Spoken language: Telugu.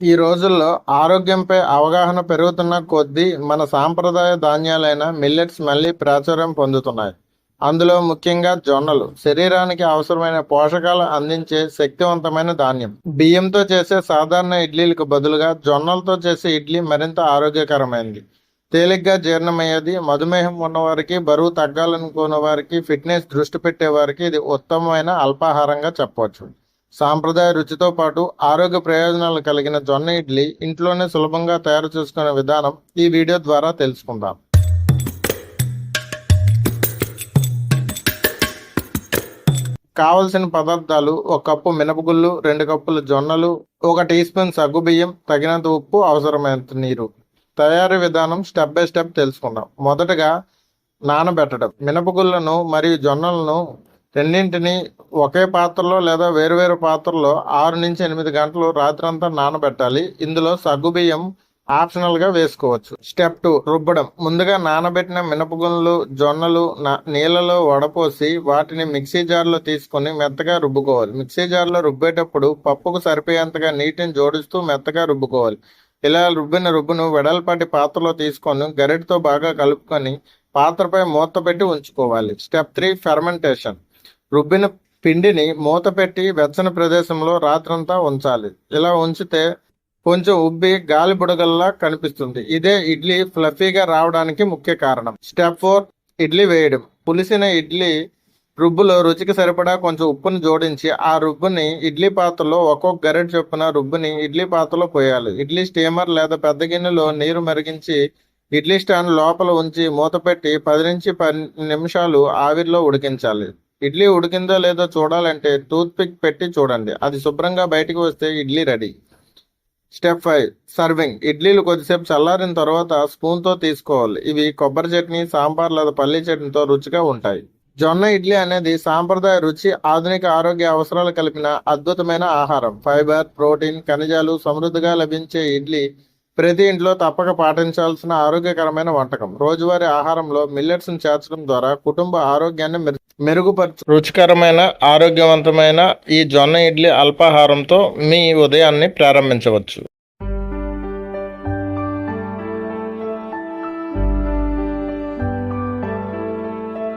ఈ రోజుల్లో ఆరోగ్యంపై అవగాహన పెరుగుతున్న కొద్దీ మన సాంప్రదాయ ధాన్యాలైన మిల్లెట్స్ మళ్ళీ ప్రాచుర్యం పొందుతున్నాయి. అందులో ముఖ్యంగా జొన్నలు శరీరానికి అవసరమైన పోషకాలు అందించే శక్తివంతమైన ధాన్యం. బియ్యంతో చేసే సాధారణ ఇడ్లీలకు బదులుగా జొన్నలతో చేసే ఇడ్లీ మరింత ఆరోగ్యకరమైనది, తేలిగ్గా జీర్ణమయ్యేది. మధుమేహం ఉన్నవారికి, బరువు తగ్గాలనుకున్న వారికి, ఫిట్నెస్ దృష్టి పెట్టే వారికి ఇది ఉత్తమమైన అల్పాహారంగా చెప్పవచ్చు. సాంప్రదాయ రుచితో పాటు ఆరోగ్య ప్రయోజనాలు కలిగిన జొన్న ఇడ్లీ ఇంట్లోనే సులభంగా తయారు చేసుకునే విధానం ఈ వీడియో ద్వారా తెలుసుకుందాం. కావలసిన పదార్థాలు: 1 కప్పు మినపగుళ్ళు, 2 కప్పులు జొన్నలు, 1 టీ స్పూన్ సగ్గుబియ్యం, తగినంత ఉప్పు, అవసరమైనంత నీరు. తయారీ విధానం స్టెప్ బై స్టెప్ తెలుసుకుందాం. మొదటగా నానబెట్టడం. మినపగుళ్ళను మరియు జొన్నలను రెండింటిని ఒకే పాత్రలో లేదా వేరువేరు పాత్రలో 6 నుంచి 8 గంటలు రాత్రంతా నానబెట్టాలి. ఇందులో సగ్గుబియ్యం ఆప్షనల్గా వేసుకోవచ్చు. స్టెప్ 2 రుబ్బడం. ముందుగా నానబెట్టిన మినపగుళ్ళు, జొన్నలు నీళ్ళలో వడపోసి వాటిని మిక్సీ జార్లో తీసుకొని మెత్తగా రుబ్బుకోవాలి. మిక్సీ జార్లో రుబ్బేటప్పుడు పప్పుకు సరిపోయేంతగా నీటిని జోడిస్తూ మెత్తగా రుబ్బుకోవాలి. ఇలా రుబ్బిన రుబ్బును వెడల్పాటి పాత్రలో తీసుకొని గరిటతో బాగా కలుపుకొని పాత్రపై మూత పెట్టి ఉంచుకోవాలి. Step 3 fermentation. రుబ్బిన పిండిని మూత పెట్టి వెచ్చని ప్రదేశంలో రాత్రంతా ఉంచాలి. ఇలా ఉంచితే కొంచెం ఉబ్బి గాలి బుడగల్లా కనిపిస్తుంది. ఇదే ఇడ్లీ ఫ్లఫీగా రావడానికి ముఖ్య కారణం. స్టెప్ 4 ఇడ్లీ వేయడం. పులిసిన ఇడ్లీ రుబ్బులో రుచికి సరిపడా కొంచెం ఉప్పుని జోడించి ఆ రుబ్బుని ఇడ్లీ పాత్రలో ఒక్కొక్క గరిటె చొప్పున రుబ్బుని ఇడ్లీ పాత్రలో పోయాలి. ఇడ్లీ స్టీమర్ లేదా పెద్ద గిన్నెలో నీరు మరిగించి ఇడ్లీ స్టాండ్ లోపల ఉంచి మూత పెట్టి 10 నుంచి 12 నిమిషాలు ఆవిరిలో ఉడికించాలి. ఇడ్లీ ఉడికిందో లేదో చూడాలంటే టూత్ పిక్ పెట్టి చూడండి. అది శుభ్రంగా బయటికి వస్తే ఇడ్లీ రెడీ. Step 5 serving. ఇడ్లీలు కొద్దిసేపు చల్లారిన తర్వాత స్పూన్తో తీసుకోవాలి. ఇవి కొబ్బరి చట్నీ, సాంబార్ లేదా పల్లీ చట్నీతో రుచిగా ఉంటాయి. జొన్న ఇడ్లీ అనేది సాంప్రదాయ రుచి, ఆధునిక ఆరోగ్య అవసరాలు కలిపిన అద్భుతమైన ఆహారం. ఫైబర్, ప్రోటీన్, ఖనిజాలు సమృద్ధిగా లభించే ఇడ్లీ ప్రతి ఇంట్లో తప్పక పాటించాల్సిన ఆరోగ్యకరమైన వంటకం. రోజువారీ ఆహారంలో మిల్లెట్స్ను చేర్చడం ద్వారా కుటుంబ ఆరోగ్యాన్ని మెరుగుపరచు. రుచికరమైన, ఆరోగ్యవంతమైన ఈ జొన్న ఇడ్లీ అల్పాహారంతో మీ ఉదయాన్ని ప్రారంభించవచ్చు.